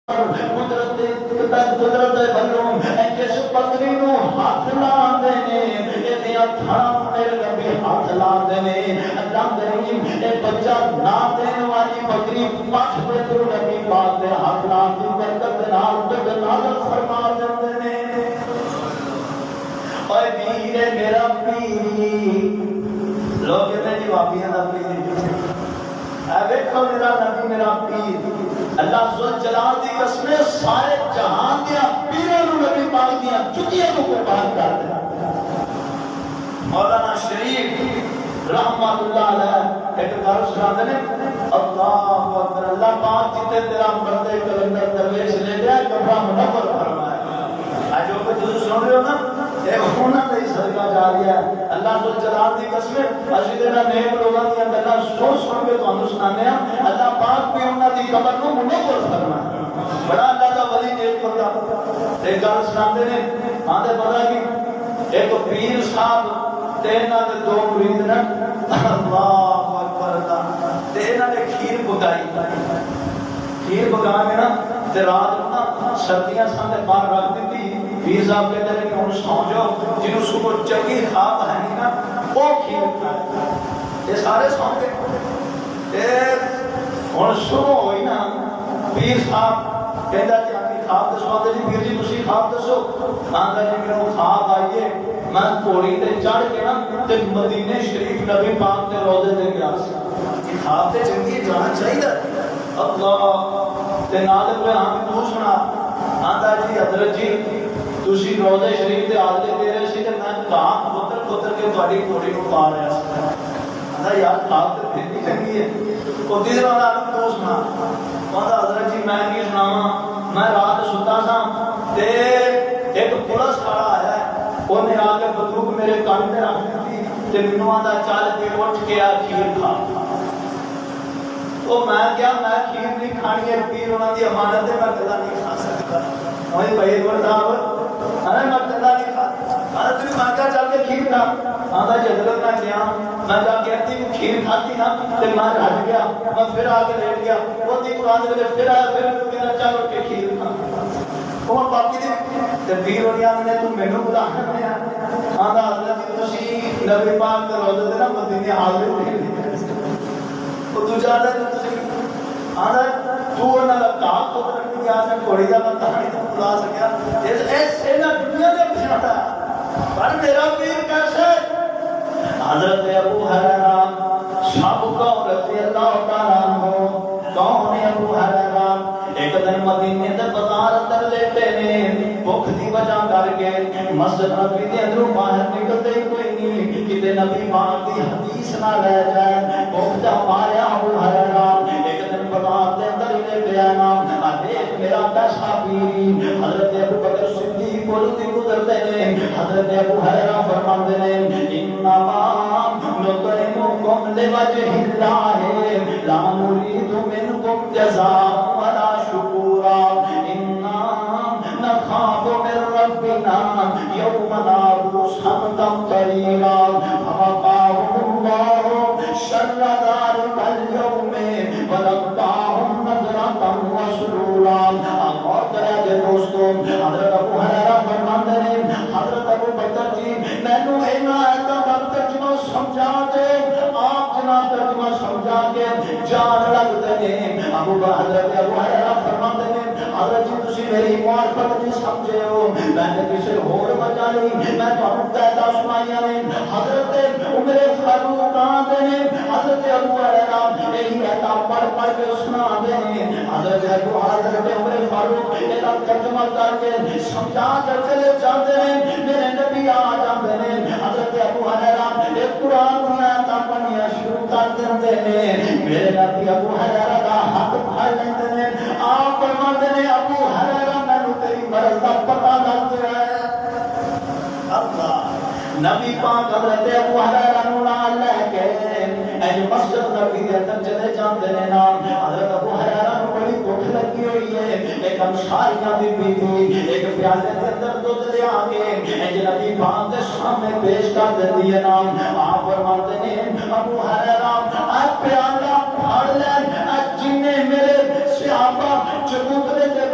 قدرت بلوں جس پتری نو ہاتھ لاندے نے ایدیاں تھڑاں میرے نبی ہاتھ لاندے نے اللہ کریم اے بچہ نہ دین والی بکری پٹھ پہ تو نبی پاک دے ہاتھ لاندی برکت نال دودھ نازل فرما دیندے نے اے پیر میرا پیر لوگ کہتے ہیں جی واپیاں دا پیر اے دیکھو میرا نبی میرا پیر اللہ ذل جلال دی قسم سارے جہان دیا پیروں نو نبی پاک دیا چکیاں کو قربان کر دے مولانا شریف رحمت اللہ علیہ ایک گل سناتے ہیں اللہ اکبر اللہ پاک جتے تیرا مرد کلندر درویش لے جائے کبرا منور فرمائے آج جو کچھ سن رہے ہو نا یہ ہونا نہیں صدقہ جاری ہے اللہ ذل جلال دی قسم اسی دینا نیک لوگوں کی اللہ سن کے تو سنانے ہیں اللہ پاک بھی انہاں دی قبر نو منور فرمائے بڑا اللہ کا ولی نیک بندہ ایک گل سناتے ہیں آندے پتہ کی ایک پیر صاحب تینا دے دو مرید نے اللہ اکبر اللہ تینا نے کھیر پکائی پکا کے نا تے رات نا سردیاں سامنے باہر رکھ دیتی پیر صاحب کہتے ہیں کہ ہن سو جاؤ جنوں صبح چنگی خواب ہے نا وہ کھیر کھائے یہ سارے سو گئے تے ہن صبح ہوئی نا پیر صاحب کہتا کہ اپنی خواب دسو تے جی پیر جی تسی خواب دسو آندا جی میرے خواب آئیے میں پوڑی تے چڑھ کے نا تے مدینے شریف نبی پاک دے روضے تے گیا سی خواب تے چنگی جانا چاہیے اللہ تے نال پہ ہم تو سنا آندا جی حضرت جی تسی روضے شریف تے حاضری دے رہے سی تے میں کہاں کھوتر کے تہاڈی پوڑی نو پا رہا سی آندا یار خواب تے پھر بھی چنگی ہے او تیسرا نال تو سنا آندا حضرت جی میں کی سناواں میں رات ستا سا تے ایک پولیس والا آیا اونے آ کے بندوق میرے کان تے رکھ دی تے مینوں آندا چل کے اٹھ کے آ کھیر کھا تو میں کیا میں کھیر نہیں کھانی ہے پیر انہاں دی امانت ہے میں کدا نہیں کھا سکتا اوے بھائی ور صاحب ارے میں کدا نہیں کھا ارے تو میں کیا چل کے کھیر کھا آندا جی حضرت میں گیا میں جا کے اتی کھیر کھاتی نا تے میں ہٹ گیا میں پھر آ کے لیٹ گیا وہ دی قرآن دے پھر آیا پھر میرا چل اٹھ کے کھیر کھا وہ باقی دی تے پیر انہاں نے تو مینوں بلا رہے ہیں آندا حضرت تسی نبی پاک دے روضے تے نا مدینے حاضر نہیں تو جاتا ہے تو آدھا تو نہ لگتا تو رکھنے گیا سے کوڑی جا میں کہانی تو بلا سکیا ایسے نہ دنیا میں پچھاتا ہے پر میرا پیر کیسے حضرت ابو حریرہ شاب کو رضی اللہ تعالیٰ عنہ کون ہے ابو حریرہ ایک دن مدینے دے بازار اندر لیٹے نے بھوک دی وجہ کر کے مسجد نبی دے اندروں باہر نکلتے کوئی نہیں کتے نبی پاک دی حدیث نہ رہ جائے بھوک جا ماریا ابو حریرہ ایک دن بازار دے اندر لیٹے آنا دیکھ میرا پیسہ پیری حضرت ابو بکر صدیق بولتی گزرتے نے حضرت ابو حریرہ فرماندے نے انما نطعمکم لوجہ اللہ لا نريد منکم جزاء ولا شکورا انا نخاف من ربنا یوما عبوسا قمطريرا فوقاهم الله شر ذلك اليوم ولقاهم نضرة وسرورا اور درجے دوستوں حضرت ابو حریرہ فرماندے نے حضرت ابو بکر جی مینوں اینا ایسا ترجمہ سمجھا دے آپ جناب ترجمہ سمجھا کے جان لگتے ہیں حضرت ابو حریرہ فرماتے ہیں حضرت جی تسی میری معرفت نہیں سمجھے ہو میں نے کسی اور وجہ نہیں میں تمہیں کہتا سنائیاں نے حضرت عمر فاروق آتے ہیں حضرت ابو حریرہ یہی ایتا پڑھ کے سنا دے حضرت عمر فاروق ایتا ترجمہ کر کے سمجھا کر چلے جاتے ہیں میرے نبی آ جاتے ہیں حضرت ابو حریرہ ایک قرآن آیتاں پڑھنیاں شروع کر دیندے ہیں میرے نبی ابو حریرہ کا ہاتھ پھڑ لیندے ہیں آپ فرماتے ہیں ابو حریرہ مینوں تیری مرض دا پتہ لگ گیا ہے اللہ نبی پاک حضرت ابو حریرہ نوں نال لے کے اے مسجد نبی دے اندر چلے جاندے نے نا حضرت ابو حریرہ نوں بڑی بھوک لگی ہوئی ہے ایک انصاریہ دی بیوی ایک پیالے دے اندر دودھ لے آ کے اے نبی پاک دے سامنے پیش کر دیندی ہے نا آپ فرماتے ہیں ابو حریرہ اے پیالہ پھڑ لے اے جنے میرے صحابہ چبوترے تے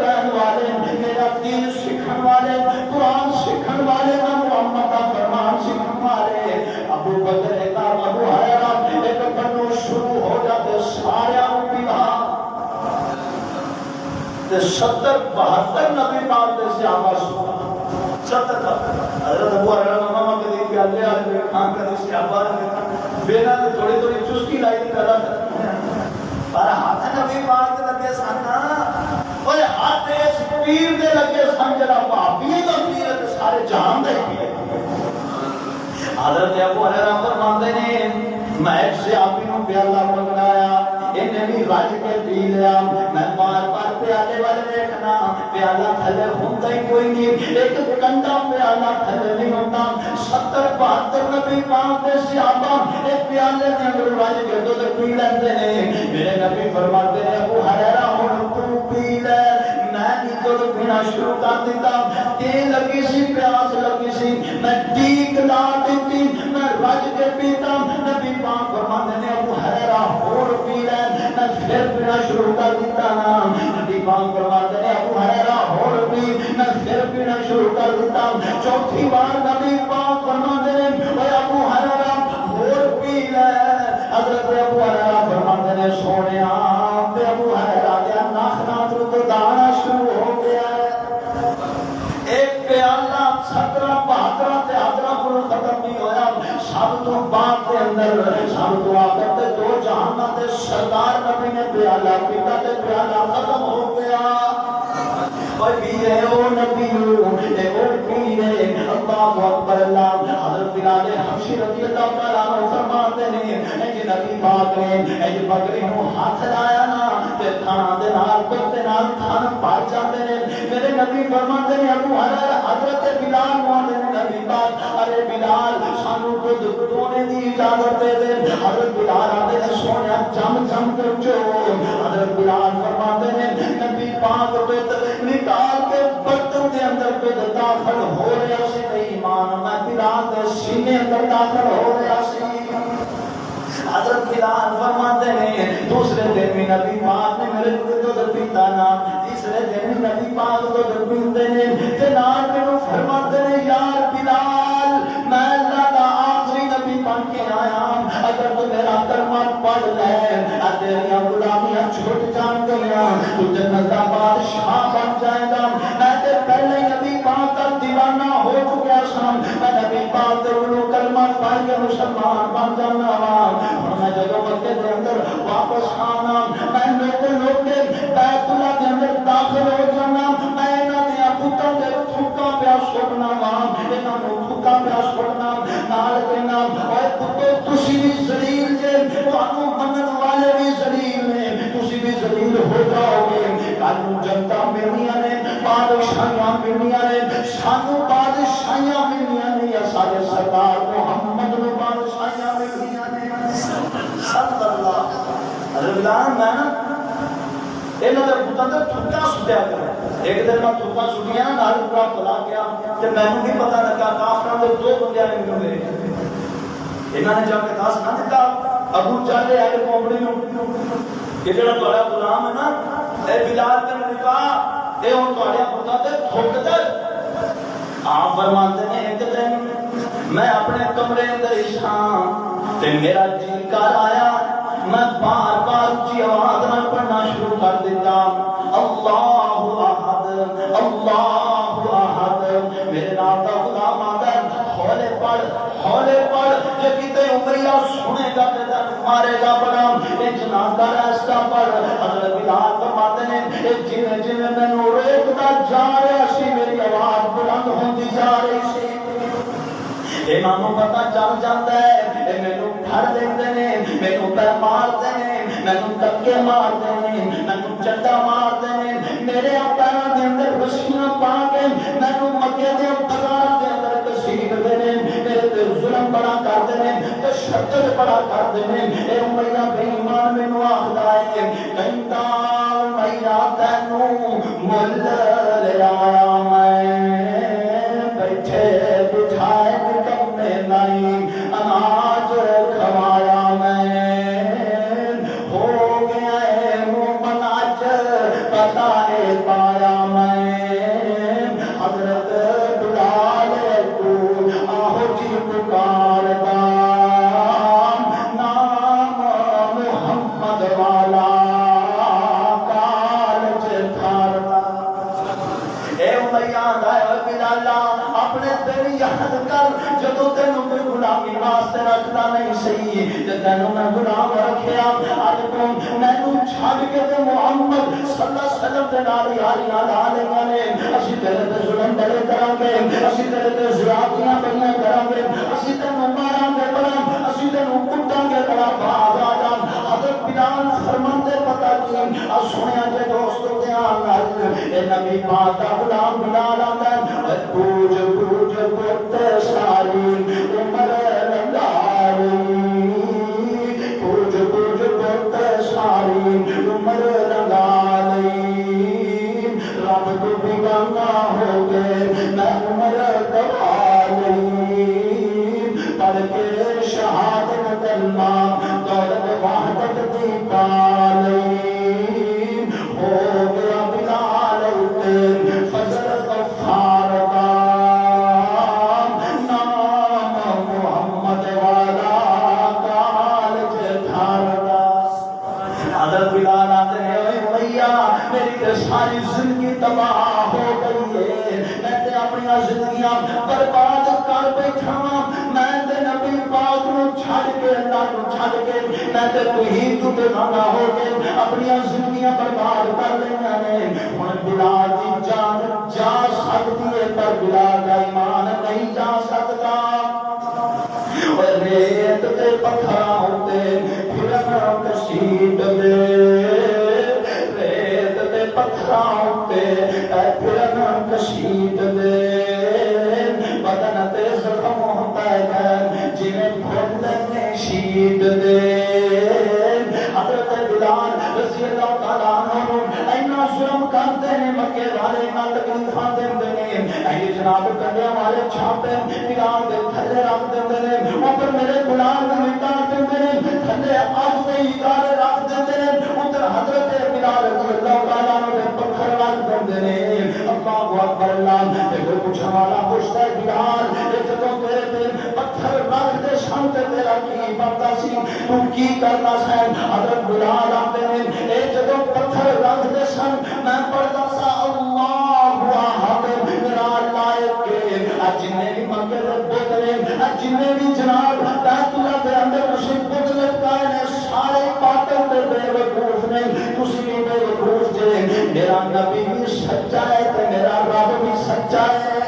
70-72 نبی پاک دے صحابہ سنا 70 حضرت ابو ہریرہ ماما کے دیکھ کے اللہ علیہ خان کا صحابہ نے بینا تے تھوڑی تھوڑی چسکی لائی دی کرا پر ہاتھ نبی پاک دے لگے سن اوے ہاتھ اس پیر دے لگے سن جڑا بھابی دا پیر تے سارے جہان دے پیر حضرت ابو ہریرہ فرماندے نے میں ایک صحابی نو پیالہ منگایا انہیں بھی رج کے پی لیا میں بار بار پیالے والے دیکھنا پیالہ تھلے ہوتا ہی کوئی نہیں ایک کنڈا پیالہ تھلے نہیں ہوتا 70-72 نبی پاک دے صحابہ ایک پیالے میں اگر رج کے دو پی لیندے ہیں میرے نبی فرماتے ہیں ابو ہریرہ ہن تو پی لے میں بھی دودھ پینا شروع کر دیتا تے لگی سی پیاس لگی سی میں ٹیک لا دیتی میں رج کے پیتا نبی پاک فرماتے ہیں ابو ہریرہ اور پی لے میں پھر پینا شروع کر دیتا نبی پاک فرماتے ہیں ابو ہریرہ اور پی میں پھر پینا شروع کر دیتا چوتھی بار نبی پاک فرماتے ہیں اے ابو ہریرہ اور پی لے حضرت ابو ہریرہ فرماتے ہیں سونیا تے ابو ہریرہ دیا ناخنا تو دانا شروع ہو گیا ایک پیالہ 70-72 تے حضرہ پر ختم نہیں ہویا سب تو بعد کے اندر سب تو آخر تے دو جہانہ تے سردار نبی نے پیالہ پیتا تے پیالہ ختم ہو گیا کوئی پیرے او نبی اے او پیرے اللہ اکبر اللہ حضرت بلال حبشی رضی اللہ تعالیٰ عنہ فرماتے ہیں اے جی نبی پاک نے اے جی بکری کو ہاتھ لایا نا تے کھانا دے نال کتے نال کھانا پائی جاتے ہیں میرے نبی فرماتے ہیں ابو ہریرہ حضرت بلال مولانا نبی پاک ارے بلال سانو خود دونے دی اجازت دے دے حضرت بلال آتے ہیں سونے جم جم کر جو حضرت بلال فرماتے ہیں نبی پاک تو نکال کے برتن دے اندر پہ داخل ہو رہا سی ایمان میں بلال دے سینے اندر داخل ہو رہا سی حضرت بلال فرماتے ہیں دوسرے دن میں نبی پاک نے میرے دودھ پیتا نا تیسرے دن میں نبی پاک دودھ پیتے ہیں جناب میں فرماتے ہیں یار بلال میں اللہ کا آخری نبی بن کے آیا اگر تو میرا کلمہ پڑھ لے تیریاں غلامیاں چھوٹ جان گیا تو جنت کا بادشاہ بن جائے گا میں تے پہلے نبی پاک کا دیوانہ ہو چکا سا میں نبی پاک تے انہوں کلمہ پڑھ کے مسلمان بن جانا اور میں جگہ مکے دے اندر واپس آنا میں لوگ کے بیت اللہ کے اندر داخل ہو جانا میں انہاں دے پتاں دے تھوکاں پیا سٹنا انہاں نوں تھوکاں پیا سٹنا نال کہنا اوے پتو تسی بھی ذلیل جے تانوں منن والے بھی ذلیل نے تسی بھی ذلیل ہو جاؤ گے کل جنتا ملنیاں نے بادشاہیاں ملنیاں نے سانو بادشاہیاں ملنیاں نے یا سارے سرکار محمد نو بادشاہیاں ملنیاں نے صلی اللہ حضرت بلال میں نا انہاں دے پتاں تے تھوکاں سٹیا کر ایک دن میں تھوکاں سٹیاں نال پورا بلا گیا تے مینوں نہیں پتہ لگا کافراں دے دو بندے نکل گئے انہاں نے جا کے دس نہ دتا ابو چالے آئے کومڑی نو کہ جڑا تہاڈا غلام ہے نا اے بلال تے نے کہا اے ہن تہاڈے پتاں تے تھوک دے آپ فرماتے ہیں ایک دن میں اپنے کمرے اندر شام تے میرا جی کر آیا میں بار بار اونچی آواز نال پڑھنا شروع کر دیتا اللہ احد میرے نام کا غلام آتا ہے ہولے پڑھ جے کتے عمریہ سنے گا تے مارے گا بڑا اے جناب دا راستہ پڑھ حضرت بلال فرماتے ہیں جویں جویں مینوں روکدا جا رہا سی میری آواز بلند ہوندی جا رہی سی انہاں نوں پتہ چل جاندا ہے اے مینوں پھڑ لیندے نے مینوں پہ مارتے نے مینوں دھکے مارتے نے مینوں چنڈا مارتے نے میرے پیراں دے اندر رسیاں پا کے مینوں مکے دے بازاراں دے اندر کسیڑ دے نے میرے تے ظلم بڑا کردے نے تشدد بڑا کردے نے اے امیہ بے ایمان مینوں آکھدا ہے کہندا میاں تینوں مل لے آیا میں بیٹھے بٹھائے نہیں اناج کھوایا میں ہو گیا ہے مومن آج پتہ ہے پایا میں حضرت بلال تو آہو جی پکارتا نام محمد والا میری یاد کر جدو تینوں کوئی غلامی واسطے رکھتا نہیں سی تے تینوں میں غلام رکھیا اج تو مینوں چھڈ کے تے محمد صلی اللہ علیہ وسلم دے نال یاریاں لا لیاں نے اسی تیرے تے ظلم بڑے کراں گے اسی تیرے تے زیادتیاں بڑیاں کراں گے اسی تینوں ماراں گے بڑا اسی تینوں کٹاں گے بڑا باغ آ جا حضرت بلال فرماندے پتہ کی آ سنیا جے دوستو دھیان نال اے نبی پاک دا غلام بلال آندا ہے پوج پوج پتے ساری عمر لنگاری پوج پوج پتے ساری عمر لنگاری رب تو بیگانہ ہو گئے میں عمر گوالی پڑھ کے شہادت کلمہ دولت وحدت دی پالی ہو گیا بلال تے فضل غفار دا نام محمد والا کالج تھار دا حضرت بلال آتے ہیں اے بھیا میری تے ساری زندگی تباہ ہو گئی ہے میں تے اپنی زندگیاں برباد کر بیٹھا میں تے نبی پاک نو چھڈ کے اللہ نو چھڈ کے میں تے توحید تو دیوانہ ہو کے اپنی زندگیاں برباد کر لیاں نے ہن بلال دی جان جا سکتی ہے پر بلال دا ایمان نہیں جا سکتا اور ریت تے پتھراں تے پھرنا کشید دے ریت تے پتھراں تے پھرنا کشید دے بدن تے زخم ہوتا ہے جنہیں پھولنے شید دے حضرت بلال رضی اللہ تعالیٰ عنہ اینا ظلم کرتے ہیں مکے والے نہ تکلیفاں دیندے نے اے جناب کنڈیاں والے چھاپے بلال دے تھلے رکھ دیندے نے اوپر میرے غلام نوں مٹا دیندے نے تھلے آگ دے ادارے رکھ دیندے نے اوپر حضرت بلال رضی اللہ تعالیٰ عنہ دے پتھر رکھ دیندے نے اللہ اکبر اللہ تے کوئی پوچھنے والا پوچھتا ہے بلال اے جدوں تیرے تے پتھر رکھ دے شان تے تیرا کی بنتا سی تو کی کرنا ہے حضرت بلال آتے ہیں اے جدوں پتھر رکھ دے شان میں پڑھتا سا اللہ احد میرا اللہ کے جننے بھی مکے دے بوترے جننے بھی جناب بیت اللہ دے اندر مشرک بت لٹکائے نے سارے پاگل تے بے وقوف نے تسی بھی بے وقوف جے میرا نبی بھی سچا ہے تے میرا رب بھی سچا ہے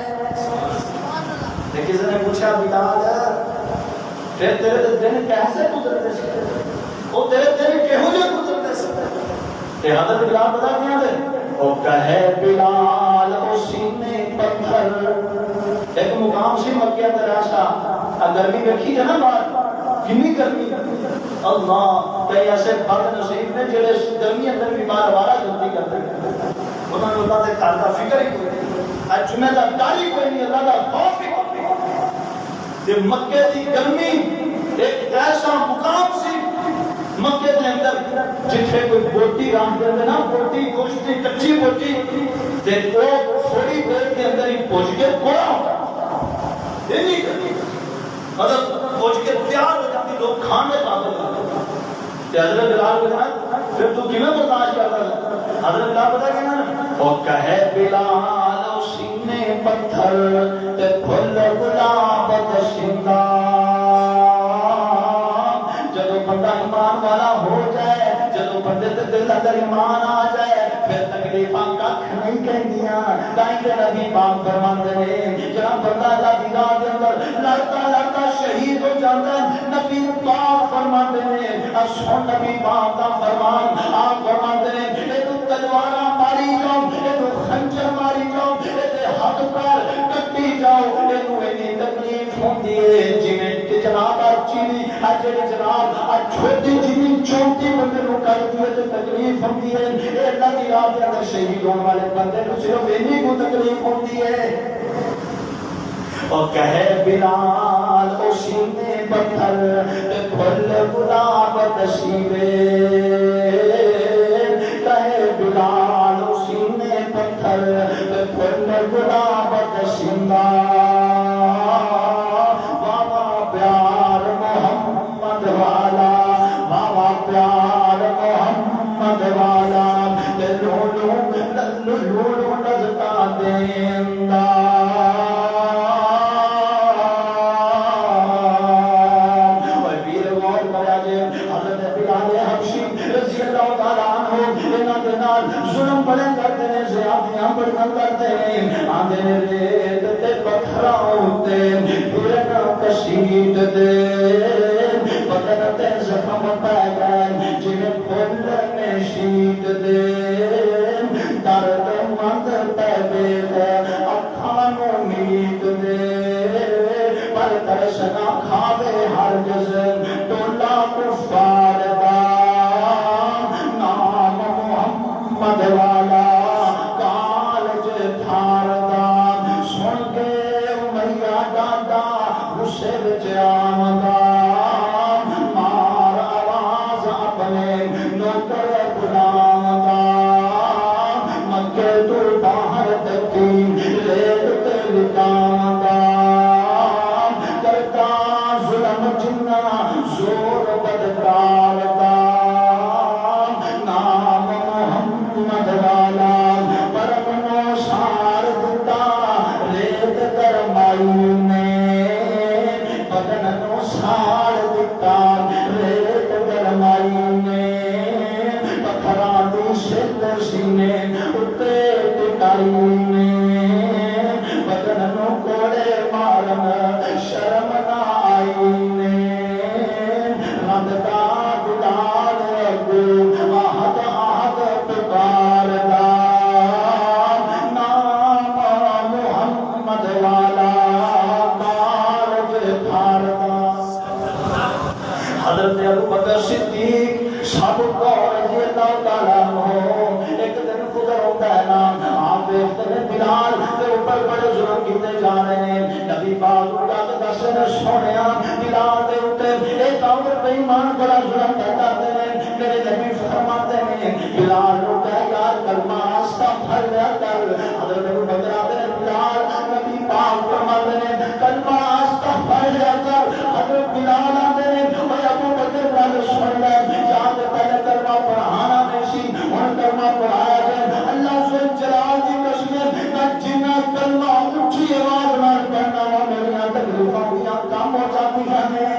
کسی نے پوچھا بلال پھر تیرے دن کیسے گزرتے سے وہ تیرے دن کیوں جے گزرتے سے کہ حضرت بلال بتا دیا دے وہ کہے بلال اسی میں پتھر ایک مقام سی مکہ اندر ایسا گرمی دیکھی ہے نا بات کنی گرمی اللہ کئی ایسے بد نصیب نے جڑے گرمی اندر بھی بار بارہ غلطی کرتے ہیں انہوں نے اللہ کے گھر کا فکر ہی کوئی نہیں اج جمعہ کا داری کوئی نہیں اللہ کا خوف ہی کوئی نہیں کہ مکے کی گرمی ایک ایسا مقام سی مکے کے اندر جتھے کوئی بوٹی رام دے نا بوٹی گوشت کچی بوٹی تے وہ تھوڑی دیر کے اندر ہی پہنچ کے کوڑا ہوتا یہ نہیں کرتی مطلب پہنچ کے تیار ہو جاتی لوگ کھانے پاگل تے حضرت بلال کے ساتھ پھر تو کیوں برداشت کرتا ہے حضرت بلال پتہ کہنا وہ کہے بلال سینے پتھر تے پھل گلاب دشندا جدو بندہ ایمان والا ہو جائے جدو بندے تے دل اندر ایمان آ جائے پھر تکلیفاں کھ نہیں کہندیاں تائیں کہ نبی پاک فرماندے نے جڑا بندہ اللہ دی راہ دے اندر لڑتا لڑتا شہید ہو جاندا ہے نبی پاک فرماندے نے سن نبی پاک دا فرمان آپ فرماندے نے اے تو تلواراں ماری جاؤ اے تو خنجر ماری جاؤ اے تے ہاتھ پیر کٹی جاؤ اے نو اینی تکلیف ہوندی ہے جویں کہ جناب چینی جڑے جناب چھوٹی جی چھوٹی بندے نو کر دیے تے تکلیف ہوندی ہے اے اللہ دی راہ دے اندر شہید ہونے والے بندے نو صرف اینی کو تکلیف ہوندی ہے اور کہے بلال او سینے پتھر تے پھل گلاب دشیوے کہے بلال او سینے پتھر تے پھل گلاب دشندا بابا پیار محمد والا بابا پیار محمد والا لولو لولو نظتا دیندا بڑے کرتے ہیں زیادتیاں بڑیاں کرتے ہیں آندے ریت تے پتھراں اُتے پھرن کشید دے بدن تے زخم پے گئے جویں پھل نے شید دے درد مند پے دے اکھاں نوں امید دے پر ترس نہ کھاوے ہرگز ٹولا کفار دا نام محمد والا کالج تھار دا سن کے امیہ دادا غصے وچ آمدا مار آواز اپنے نوکر غلام دا مکے تو باہر تکی ریت تے لٹام دا کرتا ظلم جنہ زور بدکار دا نام محمد والا پرمنو سار دتا ریت کرمائی نے بدن نو سار دتا ریت کرمائی نے پتھراں دی سل سینے اتے ٹکائی نے بدن نو کوڑے مارن شرم نہ آئی نے رب دا بلال اگو آہد آہد پکاردا نام محمد والا کالج تھاردا حضرت ابو بکر صدیق سب کو رضی اللہ تعالیٰ عنہ ایک دن گزر ہوتا ہے نا آپ دیکھتے ہیں بلال کے اوپر بڑے ظلم کیتے جا رہے ہیں نبی پاک اٹھا کے دستے ہیں سونیا بلال کے اوپر ایک اور بے ایمان بڑا ظلم کرتا ہیں میرے نبی فرماتے ہیں بلال کو کہہ یار کلمہ استغفر لیا کر حضرت ابو بکر آتے ہیں بلال نبی پاک فرماتے ہیں کلمہ استغفر لیا کر حضرت بلال آتے ہیں اور ابو بکر بلال سن لیں یاد پہلے کلمہ پڑھانا نہیں سی اور کلمہ پڑھایا جائے اللہ سے جلال کی قسم میں جنہ کلمہ اونچی آواز میں پڑھنا ہوا میری تکلیفاں ہوئیاں کام ہو جاتی ہیں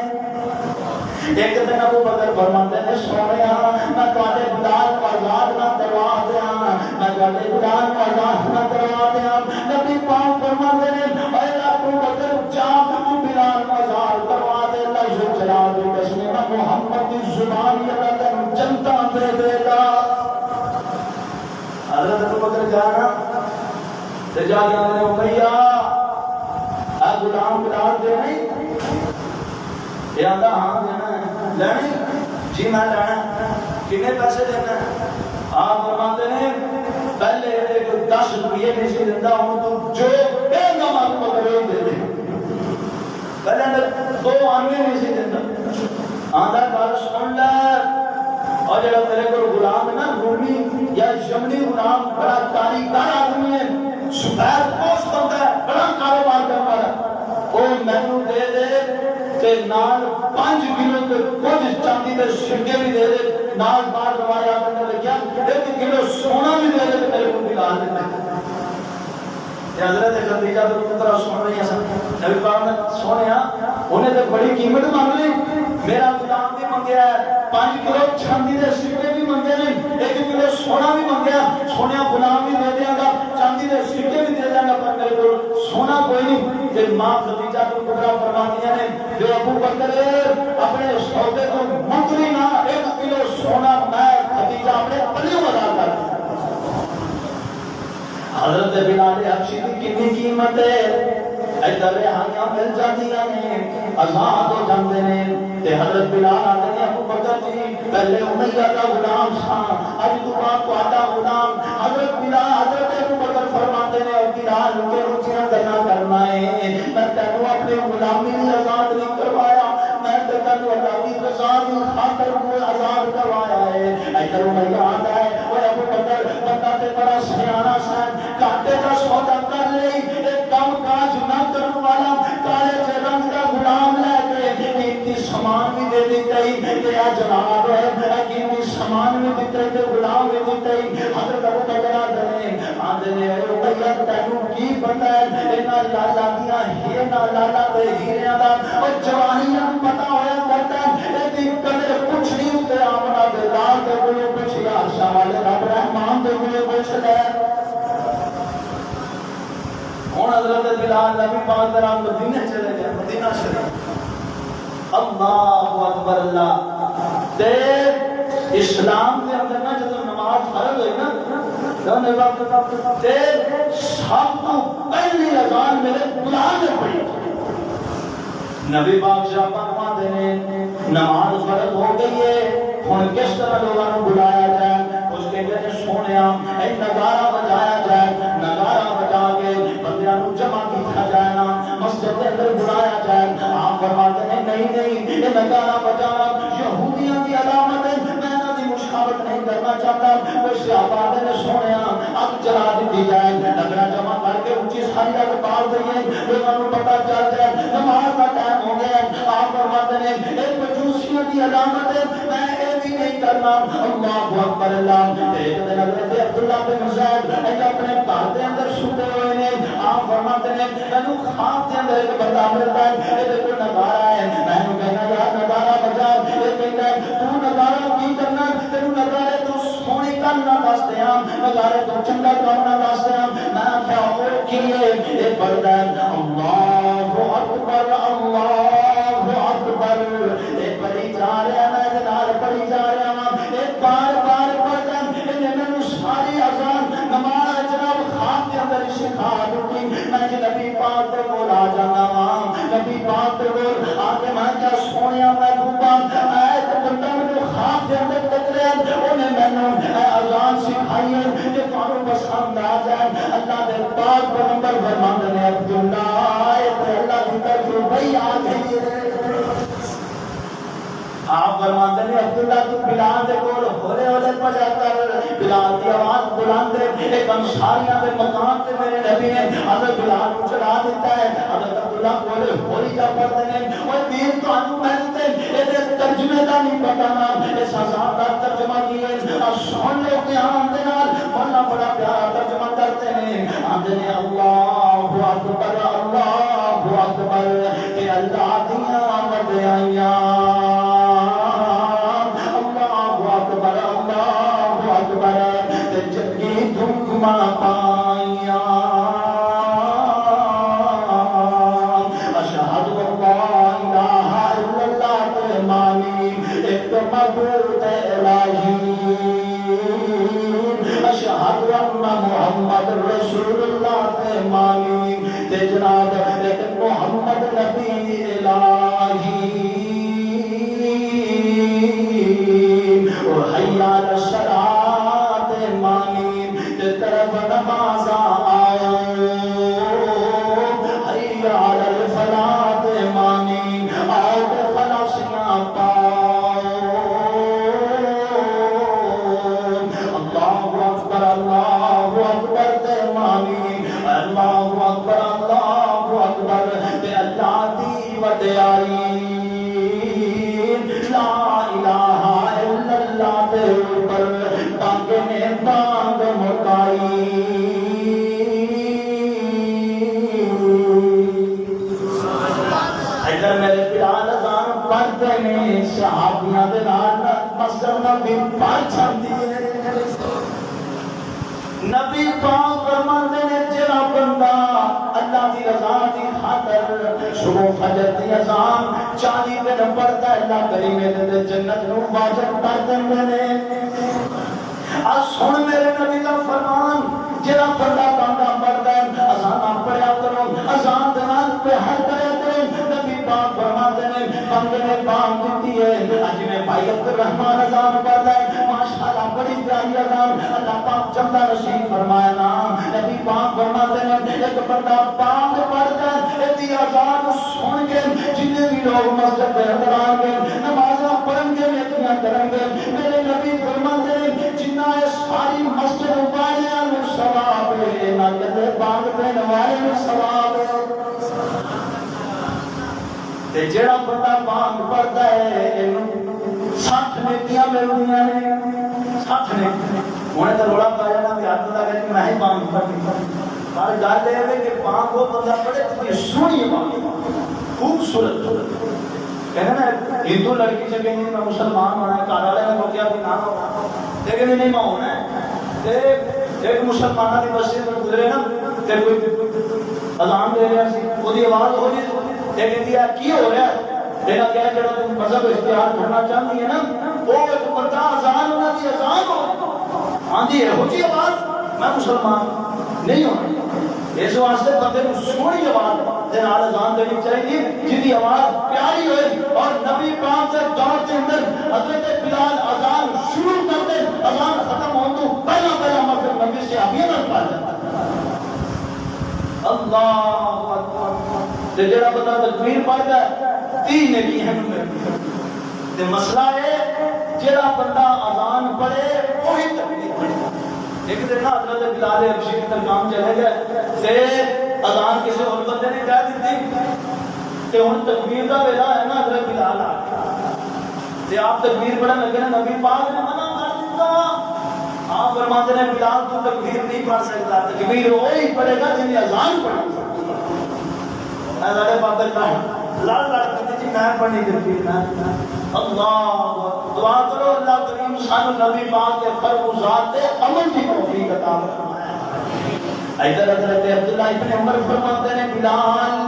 ایک دن ابو بکر فرماتے ہیں سونیا میں تواڈے بلال کو آزاد نہ کروا دیاں میں تواڈے بلال کو آزاد نہ کروا دیاں نبی پاک فرماتے ہیں اے ابو بکر جا بلال کو آزاد کروا دے اللہ سے جلال کی قسم میں محمد کی زبان یہ تن جنتا دے دے گا حضرت ابو بکر جانا تے جا کے نے امیہ اے غلام بلال دے نہیں یہ آندا ہاں دینا ہے لینے جی میں لینا کتنے پیسے دینا ہے آپ فرماتے ہیں پہلے ایک 10 روپیے نہیں سی دیتا ہوں تو جو کہنا آپ کو دے دے پہلے 2 آنے نہیں سی دیتا آندا گل سن لے اور جڑا میرے کو غلام ہے نا رومی یا یمنی غلام بڑا کاریگر آدمی ہے سفید پوست بنتا ہے بڑا کاروبار کرتا ہے وہ مینوں دے دے تے نال 5 کلو تے کچھ چاندی دے سکے بھی دے دے نال بار روایات میں لکھیا 1 کلو سونا بھی دے دے میرے کو دلا دے حضرت خدیجہ تو پتر سن رہی ہیں نبی پاک نے سونیا انہیں تو بڑی قیمت مانگ لی میرا غلام بھی منگیا ہے 5 کلو چاندی دے سکے بھی منگے نہیں 1 کلو سونا بھی منگیا سونیا غلام بھی دے دیا گا چاندی دے سکے بھی دے دیا گا پر میرے کو سونا کوئی نہیں کہ ماں خدیجہ تو پتر فرماتی ہیں جو ابو بکر اپنے سودے کو منتری نہ 1 کلو سونا میں خدیجہ اپنے پلیوں ادا کر حضرت بلال حبشی کی کتنی قیمت ہے ادھر رہائیاں مل جاندیاں نے آزاد ہو جاندے نے تے حضرت بلال آتے ہیں ابو بکر جی پہلے امیہ کا غلام تھا اج تو آپ تہاڈا غلام حضرت بلال حضرت ابو بکر فرماتے ہیں او بلال کے روچیاں گلاں کرنا ہے میں تینوں اپنے غلامی نہیں آزاد نہیں کروایا میں تینوں اللہ کی رضا کی خاطر کو آزاد کروایا ہے ادھر امیہ آتا ہے او ابو بکر بندہ تے بڑا سیاںا سا کاٹے کا سودا کر لے ایک کام کاج نہ کرنے والا کالے سے رنگ کا غلام لے کے قیمتی سامان بھی دے دیتا ہی کہ جناب ہے قیمتی سامان بھی دیتا ہی غلام بھی دیتا ہی حضرت ابو بکر آدھے نے امیہ تینوں کی پتہ ہے اینا لالا دیا ہینا لالا دے ہیریاں دا اور جوانیاں پتہ ہویا کرتا ہے ایدی قدر کچھ نہیں ہوتے آمنا دے لال دے کوئی کچھ یا شاہ والے رب رحمان دے کوئی کچھ حضرت بلال نبی پاک ذرا مدینہ چلے گئے، مدینہ شریف۔ اللہ اکبر اللہ تے اسلام کے اندر نا جب نماز فرض ہوئی نا تے سب کو پہلی اذان میرے بلال نے پڑھی۔ نبی پاک شاہ فرماتے ہیں نماز فرض ہو گئی ہے، ہن کس طرح لوگوں کو بلایا جائے؟ اس کے کہتے سونیا اے نگارا بجایا جائے، نگارا بجا کے بندیاں نو جمع کیا جائے نا، مسجد کے اندر بلایا جائے۔ آپ فرماتے ہیں نہیں یہ نگارا بجانا یہودیاں کی علامت ہے، میں نہ دی مشابہت نہیں کرنا چاہتا۔ کوئی صحابہ نے سونیا اب جلا دی جائے، نگارا جمع کر کے اونچی ساری اگ بال دئیے، لوگوں کو پتہ چل جائے نماز کا ٹائم ہو گیا۔ آپ فرماتے ہیں ایک مجوسیوں کی علامت ہے، میں یہ بھی نہیں کرنا۔ اللہ اکبر اللہ۔ ایک دن حضرت عبداللہ بن زید اپنے گھر کے اندر سوتے ہوئے ہیں، آپ فرماتے ہیں مینوں خواب کے اندر ایک بندہ ملتا ہے، یہ کوئی نگارا ہے، میں نے کہنا یار نگارا بجا، یہ کہتا ہے تو نگارا کی کرنا، تینوں نگارے تو سونی کم نہ دس دیا، نگارے تو چنگا کام نہ دس دیا۔ میں کیا ہو کیے یہ پڑھتا ہے اللہ اکبر اللہ اکبر، یہ پڑھی جا رہا میں جنال پڑھی جا رہا ہوں، ایک بار بار پڑھتا ہے میں ساری اذان نماز جناب خواب کے اندر سکھا دوں، میں نبی پاک کے کول آ جانا ہاں، نبی پاک کے کول آ کے میں کیا سونیا میں ڈوبا، ایک بندہ مجھے خواب کے اندر ٹکریا، انہیں میں اذان سکھائی ہے کہ تمہیں پسند آ جائے۔ اللہ دے پاک پیغمبر فرماتے ہیں عبداللہ اللہ کی طرف وہی آ گئی ہے۔ آپ فرماتے ہیں عبداللہ تو بلال دے کول ہولے ہولے بجا کر، بلال کی آواز بلند ہے، ایک انصاریاں دے مقام تے میرے نبی نے حضرت بلال کو چڑھا دیتا ہے۔ حضرت عبداللہ کول ہولی جا پڑھتے ہیں وہ دین تو انو محنتے یہ ترجمے کا نہیں پتا نا، اس آزاد کا ترجمہ کیے اور سن لو کہ ہم دے نال مولا بڑا پیارا ترجمہ کرتے ہیں، آندے نے اللہ اکبر اللہ اکبر کہ اللہ دیاں وڈیائیاں پائیاں، اشہد اللہ الہ الا اللہ کے مانی ایک معبود الہی، اشہد ان محمد رسول اللہ کے مانی تے جناب ایک محمد نبی الہی، حی علی الصلاۃ مانی تے طرف نماز آؤ، حی علی الفلاح مانی آؤ تے خلاصیاں پاؤ۔ اللہ اکبر تے مانی، اللہ اکبر تے اللہ دی وڈیائی، لا الہ الا اللہ تے اوپر بانگے نے بانگ مکائی۔ ادھر میرے بلال اذان پڑھتے ہیں، صحابیاں دے نال مسجد نبی پڑھ جاندی ہے۔ نبی پاک فرماتے ہیں جڑا بندہ اللہ کی رضا کی خاطر صبح فجر کی اذان 40 دن پڑھتا ہے، اللہ کریم دے جنت نو واجب کر دیندے نے۔ آج سن میرے نبی کا فرمان، جڑا بندہ بندہ پڑھتا ہے اذان پڑھیا کرو، اذان دے نال پیار کریا کرو۔ نبی پاک فرماتے ہیں بندے نے بانگ دیتی ہے، اج میں بھائی عبد الرحمان اذان پڑھتا ہے ماشاءاللہ بڑی پیاری اذان، اللہ پاک چنگا نصیب فرمایا نا۔ نبی پاک فرماتے ہیں ایک بندہ بانگ پڑھتا ہے ایسی اذان سن کے جتنے بھی لوگ مسجد کے اندر آ کے نمازاں پڑھن گے نیکیاں کریں گے، میرے نبی فرماتے ہیں جنہ ساری مسجد والے نو ثواب ہے، نہ کدے بانگ پڑھن والے نو ثواب ہے۔ تے جڑا بندہ بانگ پڑھتا ہے اینوں 60 نیکیاں ملدیاں نے، 60 نیکیاں۔ ہن تے روڑا پا جانا کہ ہاتھ لگا کہ میں ہی بانگ پڑھنی، پر گل یہ ہے کہ بانگ وہ بندہ پڑھے کہ سونی بانگ، خوبصورت۔ کہنا نا ہندو لڑکی سے کہیں میں مسلمان ہونا ہے، گھر والے نے روکیا بھی نہ ہونا، لیکن نہیں میں ہونا ہے۔ ایک مسلمانہ کی بستی میں گزرے نا، کوئی اذان دے رہا سی وہی آواز ہو رہی تے کہندی ہے کی ہو رہا ہے میرا کیا جڑا تم مذہب اختیار کرنا چاہتی ہے نا وہ ایک بندہ اذان انہاں دی اذان ہو آندی ہے وہ جی آواز میں مسلمان نہیں ہوں اس واسطے بندے کو سونی آواز دے نال اذان دینی چاہیے جن دی آواز پیاری ہوئے اور نبی پاک سے دور کے اندر حضرت بلال اذان شروع کرتے اذان ختم ہو تو پہلا پہلا مطلب نبی سے ابھی نہ پڑھتا اللہ اکبر تے جڑا بندہ تکبیر پڑھتا ہے تین نیکی ہیں تے مسئلہ ہے جڑا بندہ اذان پڑھے وہی تکبیر پڑھے ایک دن حضرت بلال حبشی کی طرف کام چلے گئے تے اذان کسی اور بندے نے کہہ دیتی تے ہن تکبیر دا ویلا ہے نا حضرت بلال آ تے آپ تکبیر پڑھن لگے نا نبی پاک نے منع کر دیتا آپ فرماتے ہیں بلال تو تکبیر نہیں پڑھ سکتا تکبیر وہی پڑھے گا جن نے اذان پڑھی ہمارے پاکستان لڑ لڑ کرتے جی میں پڑھنی تکبیر میں اللہ دعا کرو اللہ کریم سانو نبی پاک کے فرم ذات تے عمل کی توفیق عطا فرمائے ادھر حضرت عبداللہ ابن عمر فرماتے ہیں بلال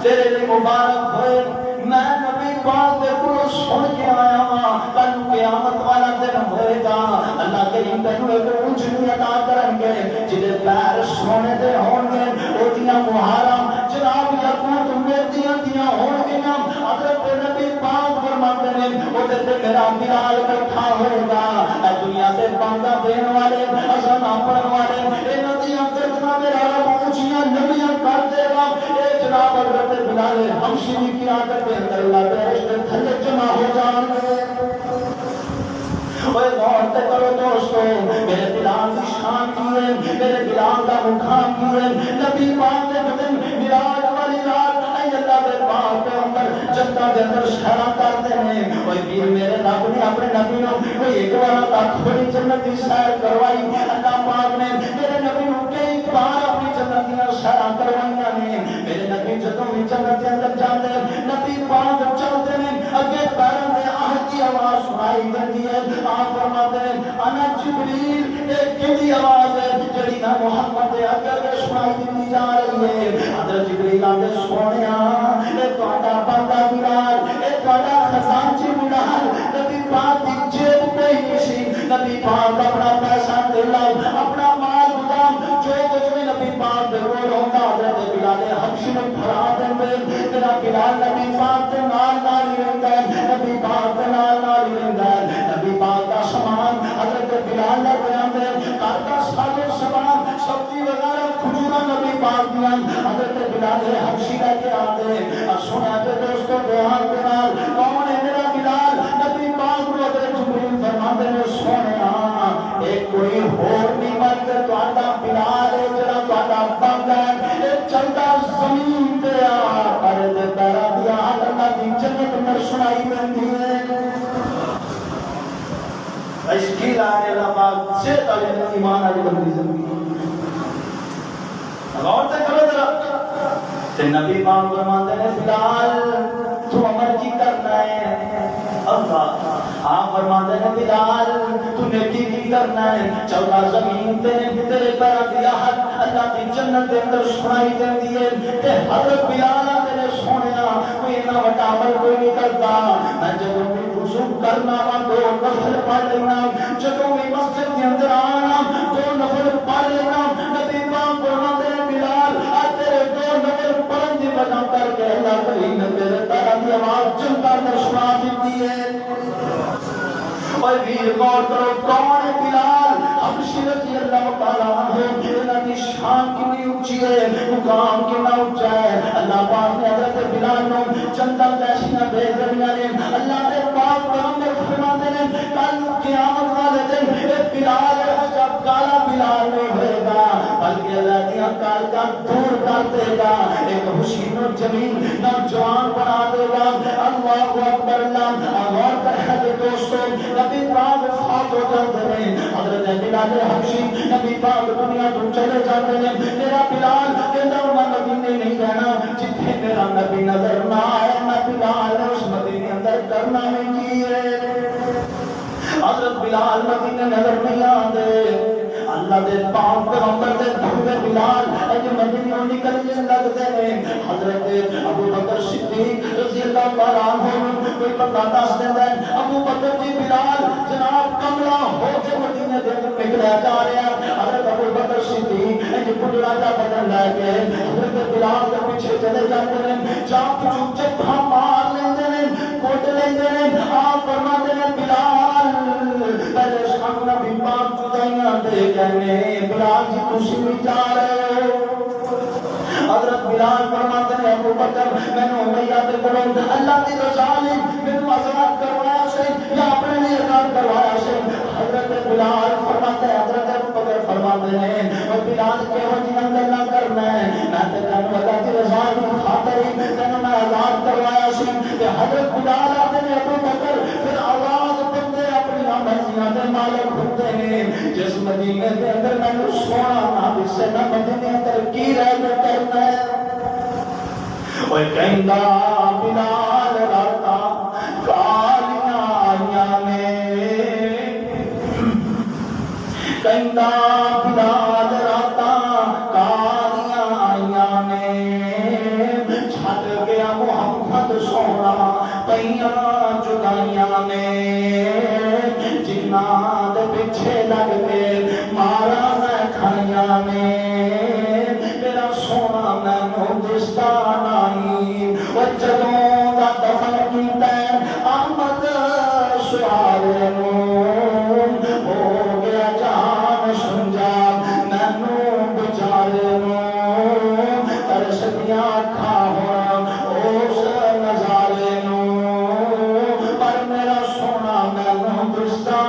تیرے لیے مبارک ہوئے میں نبی پاک کے کو سن کے آیا ہوں کل قیامت والا دن ہوئے گا اللہ کریم تینوں ایک اونچی عطا کریں گے جدے پیر سونے دے ہون گے اوتیاں مہارا جناب یقوت میرتیاں دیاں ہون گیاں حضرت نبی پاک فرماتے ہیں وہ تے میرا بلال بیٹھا ہوگا اے دنیا تے بندہ دین والے اذان پڑھن والے انہاں دیاں گردناں میرا رب اونچیاں نبیاں کر دے گا اے جناب حضرت بلال حبشی کی قیادت کے اندر اللہ کے رشتے تھلے جمع ہو جان گے اوے غور تے کرو دوستو میرے بلال کی شان کی ہے میرے بلال کا مقام کی ہے نبی پاک نے بدن معراج والی رات اے اللہ کے پاک کے اندر جنت کے اندر سیرا کرتے ہیں اوے پیر میرے رب نے اپنے نبی نو کوئی ایک بار تک تھوڑی جنت کی سیر کروائی اللہ پاک نے میرے نبی نو کئی بار اپنی جنت کی سیرا کروائیاں نے میرے نبی جدوں بھی جنت کے اندر جاندے نبی پاک چلتے ہیں اگے پیروں دے آہٹ کی آواز سنائی دیتی ہے آپ فرماتے ہیں انا جبریل ایک کیڑی آواز ہے جڑی نہ محمد دے اگے سنائی دیتی جا رہی ہے حضرت جبریل آتے سونیا اے تہاڈا بندہ بلال اے تہاڈا خزانچی بلال نبی پاک دی جیب کوئی نہیں سی نبی پاک اپنا پیسہ دے لاؤ اپنا مال غلام جو کچھ بھی نبی پاک دے کول ہوندا حضرت بلال حبشی میں پھرا دے تیرا بلال نبی پاک دے نال نال ہی رہندا ہے نبی پاک دے نال نال ہی رہندا ہے نبی پاک دا سامان حضرت بلال دا بیان دے گھر دا سارے سامان سبزی وغیرہ کھجورا نبی پاک دیاں حضرت بلال حبشی لے کے آتے سنیا تے دوستو بیان دے نال کون ہے میرا بلال نبی پاک کو حضرت جبریل فرماتے ہیں سونیا ایک کوئی ہور نہیں بلکہ تہاڈا بلال ہے جڑا تہاڈا بندہ ہے اے چلدا زمین تے آ پر دے پیرا دی اللہ دی جنت اندر سنائی دیندی ہے اس کی لائے اللہ پاک سے تعلیم ایمان آج بندی زندگی غور تے کرو ذرا تے نبی پاک فرماتے ہیں بلال تو عمل کی کرنا ہے اللہ آپ فرماتے ہیں بلال تو نیکی کی کرنا ہے چودا زمین تے تیرے پر دیا حق اللہ کی جنت کے اندر سنائی دیندی ہے تے حضرت بلال تیرے سونیا کوئی اتنا بڑا عمل کوئی نہیں کرتا میں جب بھی وضو کرنا وا دو نفل پڑھ لینا جب بھی مسجد کے اندر آنا دو نفل پڑھ لینا نبی پاک فرماتے ہیں بلال تیرے دو نفل پڑھن دی وجہ کر کے اللہ کریم نے تیرے پیروں کی آواز جنتا میں سنا دیتی ہے اور ویر غور کرو کون ہے بلال حبشی رضی اللہ تعالیٰ عنہ انہاں کی شان کتنی اونچی ہے مقام کتنا اونچا ہے اللہ پاک نے حضرت بلال نو چندہ پیشیاں بھیج دیا نے اللہ نے پاک پیغمبر فرماتے ہیں کل قیامت والے دن اے بلال جب کالا بلال نہیں ہوئے گا بلکہ اللہ کی کال کا دور کر دے گا ایک حسین و جمیل نوجوان بنا دے گا اللہ اکبر اللہ غور کر دوستو نبی پاک فوت ہو جاتے ہیں حضرت بلال حبشی نبی پاک دنیا تو چلے جاتے ہیں میرا بلال کہتا ہوں میں مدینے نہیں رہنا جتنے میرا نبی نظر نہ آئے میں بلال اس مدینے اندر کرنا نہیں کیے حضرت بلال مدینے نظر نہیں آتے اللہ اللہ دے پاک پیغمبر دے دھوے بلال اج مدینہ نکلنے لگتے ہیں حضرت ابو بکر صدیق رضی اللہ تعالی عنہ کوئی بندہ دس دیندا ہے ابو بکر جی بلال جناب کملا ہو کے مدینے دے نکلیا جا رہا ہے حضرت ابو بکر صدیق اج پڈڑا جا بدن لے کے حضرت بلال کے پیچھے چلے جاتے ہیں چاپ چوپ چپا مار لیندے ہیں کوٹ لیندے ہیں آپ فرماتے ہیں بلال پہلے شام نبی پاک جدائیاں دے کہنے بلال جی تسی بھی جا رہے ہو حضرت بلال فرماتے ہیں ابو بکر میں نے امیہ تے کولوں اللہ دی رضا لئی مینوں آزاد کروایا سے یا اپنے لیے آزاد کروایا سے حضرت بلال فرماتے ہیں حضرت ابو بکر فرماتے ہیں اور بلال کہو جی گلاں کرنا ہے میں تے تینوں اللہ دی رضا دی خاطر ہی تینوں میں آزاد کروایا سی تے حضرت بلال آتے ہیں ابو بکر پھر آواز بندے اپنی مرضیاں دے مالک ہوندے ہیں جس مدینے دے اندر میں سونا نہ دسے نہ مدینے اندر کی رہ کے کرنا ہے اوے کہندا بلال راتا کالیاں آئیاں نے کہندا بلال راتا کالیاں آئیاں نے چھڈ گیا محمد سونا پئیاں جدائیاں نے جنہاں دے پیچھے لگ کے مارا میں کھائیاں نے میرا سونا مینوں دسدا نہیں او جدوں دا دفن کیتا احمد سوارے نوں ہو گیا جان سمجھا مینوں بیچارے نوں ترسدیاں اکھاں ہون اس نظارے نوں پر میرا سونا مینوں دسدا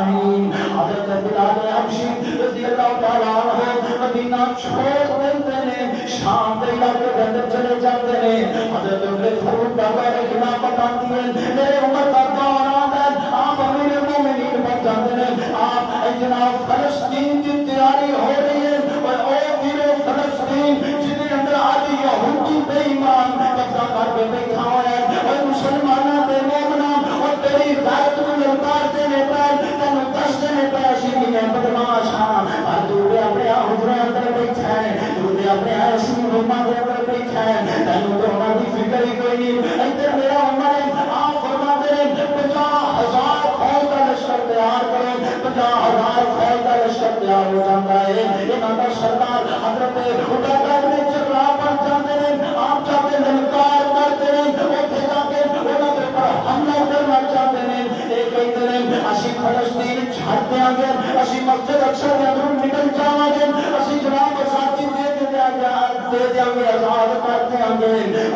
نہیں حضرت بلال حبشی رضی اللہ تعالی عنہ مدینہ چھوڑ دیندے نے شام دے علاقے دے اندر چلے جاندے نے حضرت عمر فاروق دا بارے کنا بتاندی ہے میرے عمر دا دور آندا ہے آپ امیر المومنین بن جاندے نے آپ جناب فلسطین کی تیاری ہو رہی ہے اور او دیرو فلسطین جن دے اندر آج یہودی بے ایمان قبضہ کر کے بیٹھا ہوا ہے اور مسلماناں دے مومناں اور تیری غیرت نوں للکارتے نے پیر تینوں دستے نے پیر اسی نے بدماش ہاں اور دوڑے اپنے حجرے اندر بیٹھا ہے دوڑے اپنے ایسی روماں دے اندر بیٹھا ہے تینوں تو انہاں دی فکر ہی کوئی نہیں ادھر میرا عمر ہے آپ فرماتے ہیں 50,000 فوج کا لشکر تیار کرو 50,000 فوج کا لشکر تیار ہو جاتا ہے انہاں دا سردار حضرت عبیدہ بن جراح بن جاندے ہیں آپ جا کے انکار کرتے ہیں اوتھے جا کے انہاں دے اوپر حملہ کرنا چاہتے ہیں یہ کہتے ہیں اسی فلسطین چھڑ دیاں گے اسی مسجد اقصی دے اندروں نکل جاواں گے اسی جناب آزادی دے دیاں گے آزاد کر دیاں گے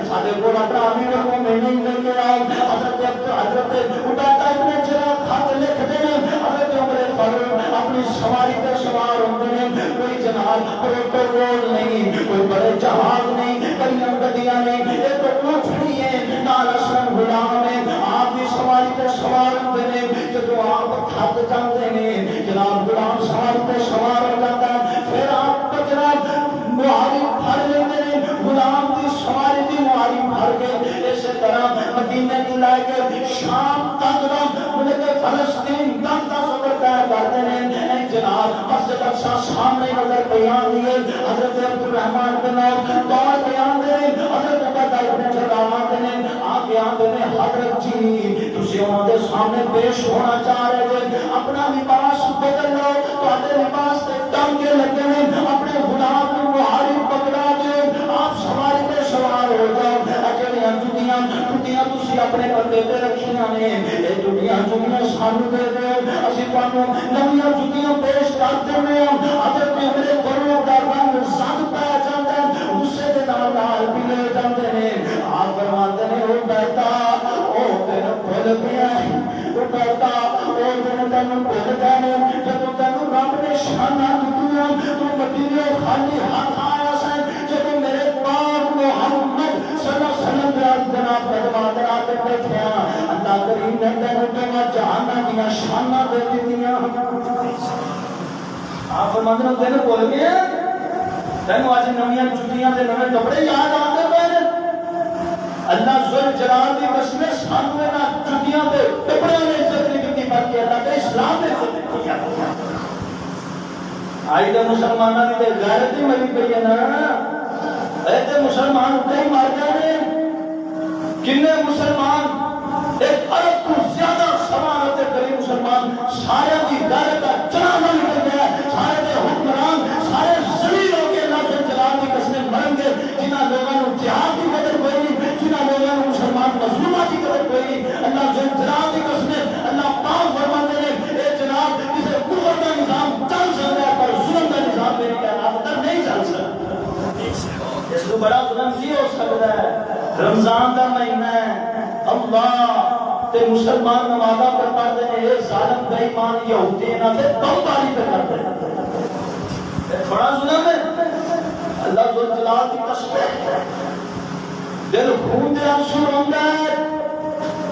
سارے کول اپنا امیر المومنین لے کے آؤ حضرت عبیدہ بن جراح خط لکھتے ہیں حضرت عمر فاروق اپنی سواری پہ سوار ہوتے ہیں کوئی جناب پروٹوکول نہیں کوئی بڑے جہاز نہیں بڑی گڈیاں نہیں یہ تو اونٹنی ہے نال اسلم غلام ہے آپ کی سواری پہ سوار ہوتے ہیں جدو آپ تھک جاتے ہیں جناب غلام سواری پہ سوار ہو جاتا ہے پھر آپ کو جناب مہاری بھر لیتے ہیں غلام کی سواری کی مہاری بھر کے اسی طرح مدینے کی لائے کے شام تک ملک فلسطین تک کا سفر طے کرتے ہیں جناب مسجد اقصی سامنے نظر بیان دیے حضرت عبد الرحمن بن عوف دور بیان دے حضرت عبیدہ بن جراح آتے ہیں آپ بیان دے حضرت جی تسی انہاں دے سامنے پیش ہونا چاہ رہے ہیں اپنا لباس بدل لو تو لباس تے ٹانگے لگے ہیں اپنے غلام کو مہاری پکڑا دے آپ سواری پہ سوار ہو جاؤ اجڑیاں جُتیاں تسی اپنے بندے تے رکھیاں نے اے جُتیاں سانو دے دے اسی تانوں نویاں جُتیاں پیش کرتے ہیں حضرت عمر فاروق دا رنگ سد پہ جاندا ہے غصے دے نال بھی لے جاندے نے آپ فرماتے ہیں او بیٹا او دن بھول گیا او بیٹا او دن تینوں بھول گئے جدوں تینوں رب نے شاناں دتیاں تو مدینے خالی ہاتھ آیا سی جدوں میرے پاک محمد صلی اللہ علیہ وسلم جناب فرماتے آتے بیٹھے اللہ کریم نے تینوں تو جہاناں دیاں شاناں دے دتیاں آپ فرماتے ہیں تینوں بھول گیا تینوں اج نویاں جُتیاں تے نویں کپڑے یاد آتے پے اللہ ذل جلال دی قسم سانو انہاں جُتیاں تے کپڑیاں نے عزت نہیں دتی بلکہ اللہ دے اسلام نے عزت دتی آئی تو مسلمانوں کی غیرت ہی مری پئی ہے نا. ایسے مسلمان کئی مار گئے کنے مسلمان ایک ارب کو زیادہ سوال ہوتے کئی مسلمان سارے کی غیرت کا جنازہ نکل گیا. سارے کے حکمران سارے ذلیل ہو کے اللہ سے جلال کی قسمیں مریں گے. جنہ لوگوں نے جہاد کی قدر کوئی نہیں, جنہ لوگوں نے مسلمان مظلومہ کی قدر کوئی نہیں. اللہ سے جلال کی قسمیں اللہ پاک فرماتے ہیں اے جناب کسی کفر کا نظام چل سکتا ہے پر ظلم کا نظام میری کائنات پر نہیں چل سکتا. اس کو بڑا ظلم کی ہو سکتا ہے. رمضان کا مہینہ ہے, اللہ تے مسلمان نمازہ پر پڑھتے ہیں, اے ظالم بے ایمان یہودی انہاں تے بمباری پہ کرتے ہیں. تھوڑا ظلم ہے. اللہ ذو جلال کی قسم دل خون دے آنسو روندا ہے.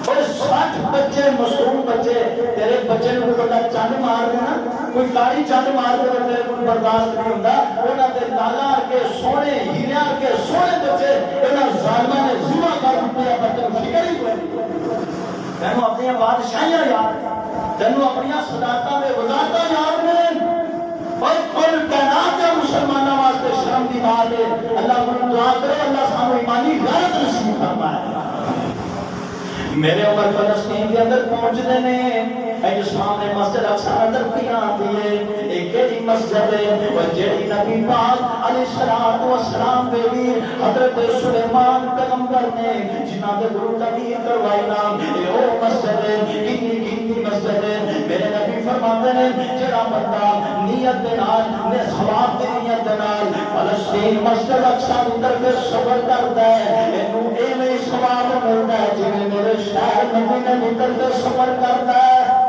اور 60 بچے معصوم بچے تیرے بچے کو بڑا چند مار دینا, کوئی کاری چند مار دے تیرے کو برداشت نہیں ہوندا. انہاں دے لالا کے سونے ہیرے کے سونے بچے انہاں ظالماں نے ذبح کر دتے. بچے فکر ہی کوئی تینوں اپنی بادشاہیاں یاد, تینوں اپنی صداقتاں تے وزارتاں یاد نے. اور کل کائنات کے مسلمانوں واسطے شرم دی بات ہے. اللہ کو دعا کرو اللہ سانو ایمانی غیرت نصیب فرمائے. میرے عمر فلسطین کے اندر پہنچتے ہیں, اے سامنے مسجد اقصی نظر پہ آتی ہے. ایک ایسی مسجد ہے اور جیڑی نبی پاک علیہ الصلوۃ والسلام دے بھی حضرت سلیمان پیغمبر نے جنہاں دے گرو تعمیر کروائی نام اے او مسجد ہے. کتنی مسجد ہے. میرے نبی فرماتے ہیں جڑا بندہ نیت دے نال نے ثواب دی نیت دے نال فلسطین مسجد اقصی دی طرف سفر کرتا ہے, اینو ایویں ثواب ملتا ہے جویں میرے شہر مدینہ کی طرف سفر کرتا ہے.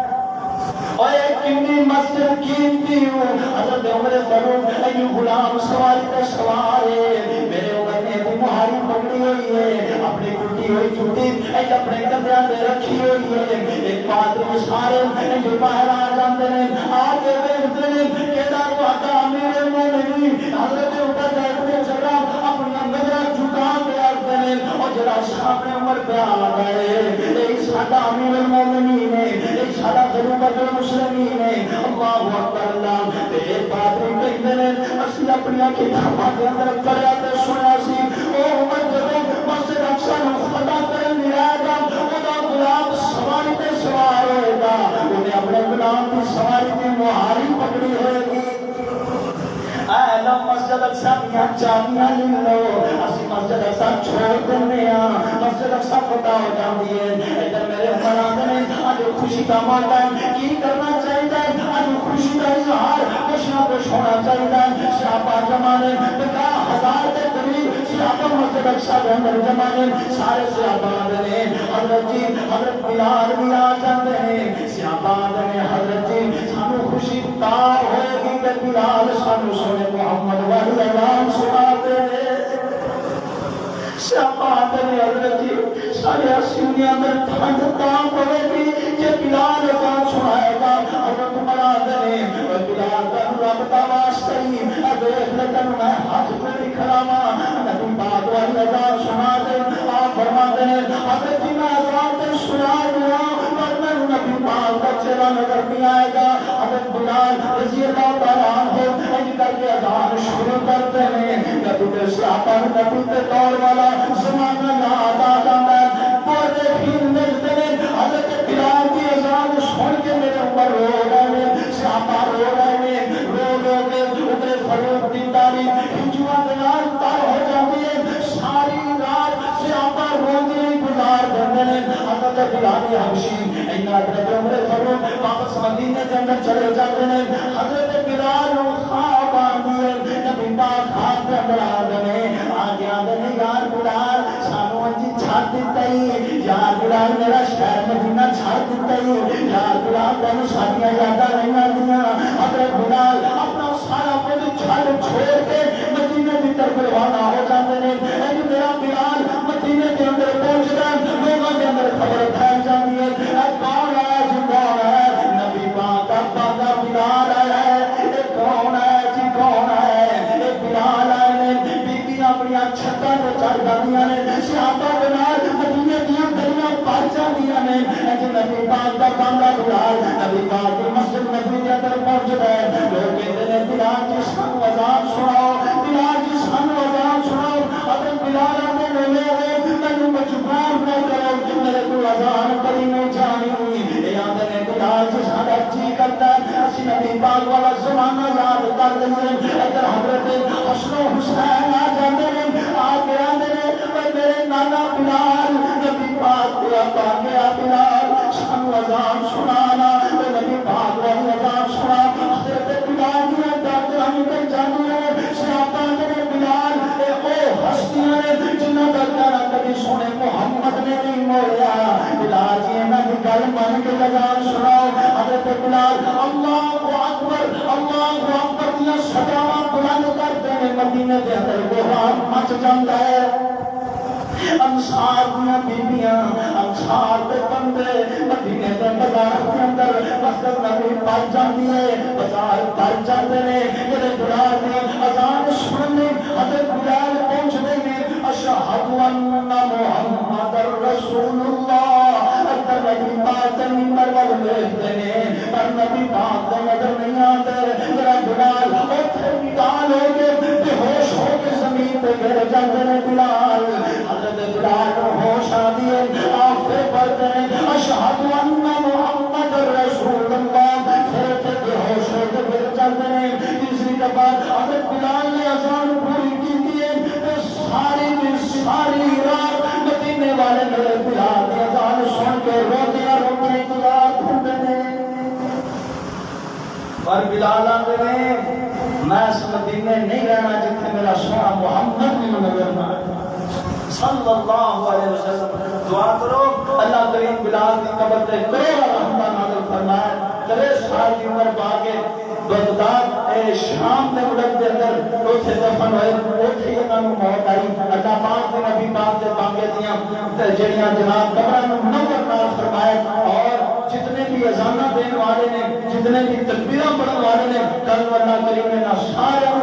اور ایک کنی مسجد قیمتی ہوں. حضرت عمر فاروق ایو غلام سواری کا سوار ہے. میرے عمر نے بھی مہاری پکڑی ہوئی ہے, اپنی ٹوٹی ہوئی چھوٹی ایک اپنے کندھیاں تے رکھی ہوئی ہے. ایک پادری سارے جو باہر آ جاندے نے آ کے ویکھدے نے کہدا تہاڈا امیر المومنین حضرت عمر ابن جرح اپنی نظر جھکا کے آتے ہیں اور جڑا سامنے عمر پہ آ گئے اے ساڈا امیر المومنین ہے, اے ساڈا خلیفۃ المسلمین ہے. اللہ اکبر. اللہ تے پادری کہندے نے اسی اپنی کتاباں دے اندر پڑھیا تے سنیا سی او عمر جدوں مسجد اقصی نوں فتح کرن دی آیا گا اودا غلام سواری تے سوار ہوئے گا, اونے اپنے غلام دی سواری دی مہاری پکڑی ہوئے گی. اے لو مسجد اقصی میاں چابیاں لے لو, اسی مسجد اقصی چھوڑ دینے ہاں, مسجد اقصی فتح ہو جاندی ہے. ادھر میرے عمر آندے نے اج خوشی کا موقع ہے, کی کرنا چاہیے اج خوشی کا اظہار کچھ نہ کچھ ہونا چاہیے. صحابہ زمانے 50,000 کے قریب صحابہ مسجد اقصی کے اندر جمع ہیں. سارے صحابہ نے حضرت جی حضرت بلال بھی آ جاتے ہیں. صحابہ نے حضرت جی سانو خوشی تار ہوئے گی کہ بلال سانو سنے محمد والی اذان سناتے ہیں. صحابہ نے حضرت جی سارے اسیونی اندر ٹھنڈ تام پڑے گی کہ بلال اذان سنائے گا. حضرت مراد نے بلال کا رب کا واسطہ ہی دیکھ لیکن میں ہاتھ پہ کھڑا ہاں نبی پاک والی اذان سنا دے. آپ فرماتے ہیں حضرت جی میں اذان تے سنا دیا پر میں نبی پاک کا چہرہ نظر نہیں آئے گا. حضرت بلال رضی اللہ تعالیٰ عنہ ان کر کے اذان شروع کرتے ہیں. نبی کے صحابہ نبی کے دور والا زمانہ یاد آ جاتا ہے. پورے دن ملتے ہیں حضرت بلال کی اذان سن کے میرے اوپر رو رہے ہیں, صحابہ رو رہے ہیں, رو کے عمر فاروق کی تاریخ ہجوا بیان تار ہو جاتی ہے. ساری رات صحابہ روندے گزار دیتے ہیں. حضرت بلال حبشی حضرت عمر فاروق واپس مدینے کے اندر چلے جاتے ہیں. حضرت بلال خواب آندی ہے, نبی پاک خواب کے اندر آ گئے آگے آگے یار بلال سانو انجی چھاڑ دیتا ہی, یار بلال میرا شہر مدینہ چھاڑ دیتا ہی, یار بلال تینوں ساریاں یاداں نہیں آندیاں. حضرت بلال اپنا سارا کچھ چھوڑ کے مدینے کی طرف روانہ ہو جاتے ہیں. میرا بلال مدینے کے اندر پہنچتا ہے, لوگوں کے اندر خبر پھیل جاتی ہے کون ہے جی کون ہے, نبی پاک کا بابا بلال آیا ہے. کون ہے جی کون ہے, بلال آئے نے. بیبیاں اپنی چھتاں تے چڑھ جاندیاں نے, صحابہ بلال مدینے دیاں گلیاں پار جاندیاں نے. نبی پاک کا بابا بلال نبی پاک کی مسجد نبوی کے اندر پہنچتا ہے. لوگ کہتے ہیں بلال پاک والا زمانہ یاد کر دیں ادھر حضرت حسن و حسین آ جاتے ہیں آ کے آتے ہیں میرے نانا بلال نبی پاک دیا پا گیا بلال سانو اذان سنانا نبی پاک والی اذان سنا حضرت بلال دیا دادر ہم کر جانے ہیں صحابہ نے بلال اے او ہستیاں نے جنہ کا کہنا کبھی سونے محمد نے نہیں موڑیا بلال جی میں بھی گل من کے اذان سناؤ حضرت بلال اللہ اکبر دیا سجاواں بلند کرتے ہیں مدینے کے اندر بحران مچ جاتا ہے انصار دیا بیبیاں انصار دے بندے مدینے کے بازار کے اندر مسجد نبی پڑھ جاتی ہے بازار پڑھ جاتے ہیں میرے بلال نے اذان سننے حضرت بلال پہنچتے ہیں اشہد ان محمد رسول اللہ اندر نبی پاک کے منبر پر بیٹھتے ہیں پر نبی پاک کو نظر نہیں آتے میرا بلال اوتھے نکال ہو کے بے ہوش ہو کے زمین پہ گر جاتے ہیں بلال حضرت بلال کو ہوش آتی ہے آپ پہ پڑھتے ہیں اشہد ان محمد رسول اللہ پھر بے ہوش ہو کے گر جاتے ہیں تیسری دفعہ حضرت بلال نے اذان پوری کی ہے تو ساری رات مدینے والے میرے بلال نے اذان سن کے روتے کی رات ڈھونڈتے ہیں اور بلال آتے ہیں میں اس مدینے نہیں رہنا جتنے میرا سونا محمد نے نظر نہ صلی اللہ علیہ وسلم دعا کرو اللہ کریم بلال کی قبر تے کرو رحمت نازل فرمائے کرے سال کی عمر پا کے بغداد شام دے ملک دے اندر اوتھے دفن ہوئے اوتھے انہاں نوں موت آئی اللہ پاک دے نبی پاک دے پاکے دیاں جڑیاں جناب قبراں نوں منور نال فرمائے اور جتنے بھی اذاناں دین والے نے جتنے بھی تکبیراں پڑھن والے نے کل اللہ کریم نے سارے